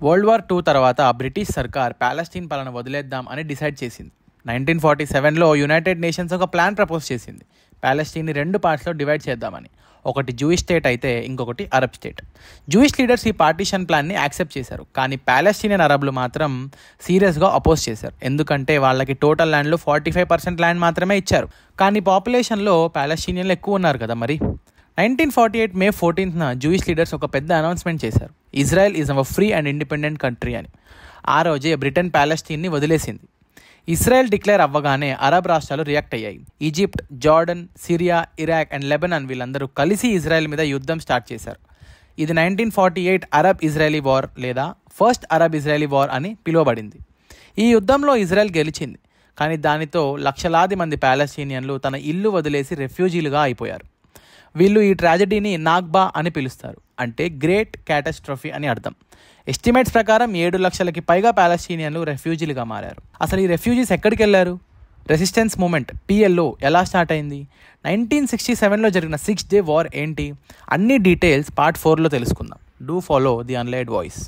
World war 2 తర్వాత British సర్కార్ Palestine పాలన వదిలేద్దాం అని డిసైడ్ చేసింది. 1947లో యునైటెడ్ నేషన్స్ ఒక ప్లాన్ ప్రపోజ్ చేసింది. ప్యాలెస్టీన్ని 2 పార్ట్స్లో డివైడ్ చేద్దామని. ఒకటి జూయిష్ స్టేట్ అయితే ఇంకొకటి అరబ్ స్టేట్. జూయిష్ లీడర్స్ ఈ పార్టీషన్ ప్లాన్ని యాక్సెప్ట్ చేశారు. కానీ ప్యాలెస్టీనియన్ అరబ్లు మాత్రం సీరియస్గా అపోజ్ చేశారు. ఎందుకంటే వాళ్ళకి టోటల్ ల్యాండ్లో 45% ల్యాండ్ మాత్రమే ఇచ్చారు. కానీ పాపులేషన్లో ప్యాలెస్టీనియన్లు ఎక్కువ ఉన్నారు కదా మరి. 1948 మే 14న జూయిష్ లీడర్స్ ఒక పెద్ద అనౌన్స్మెంట్ చేశారు. Israel is our free and independent country అని. ఆ రోజే బ్రిటన్ ప్యాలెస్టీన్ని వదిలేసింది. ఇజ్రాయెల్ డిక్లేర్ అవ్వగానే అరబ్ రాష్ట్రాలు రియాక్ట్ అయ్యాయి. Egypt, Jordan, Syria, Iraq and Lebanon వీళ్ళందరూ కలిసి ఇజ్రాయెల్ మీద యుద్ధం స్టార్ట్ చేశారు. ఇది 1948 అరబ్ ఇజ్రాయలీ వార్ లేదా ఫస్ట్ అరబ్ ఇజ్రాయలీ వార్ అని పిలువబడింది. ఈ యుద్ధంలో ఇజ్రాయెల్ గెలిచింది. కానీ దానితో లక్షలాది మంది ప్యాలెస్టీనియన్లు తన ఇల్లు వదిలేసి రెఫ్యూజీలుగా అయిపోయారు. వీళ్ళు ఈ ట్రాజడీని నాగ్బా అని పిలుస్తారు. అంటే గ్రేట్ క్యాటస్ట్రఫీ అని అర్థం. ఎస్టిమేట్స్ ప్రకారం 7 లక్షలకి పైగా ప్యాలెస్టీనియన్లు రెఫ్యూజీలుగా మారారు. అసలు ఈ రెఫ్యూజీస్ ఎక్కడికి వెళ్ళారు? రెసిస్టెన్స్ మూమెంట్ PLO ఎలా స్టార్ట్ అయింది? 1967లో జరిగిన 6 డే వార్ ఏంటి? అన్ని డీటెయిల్స్ పార్ట్ 4లో తెలుసుకుందాం. Do follow the unlined voice.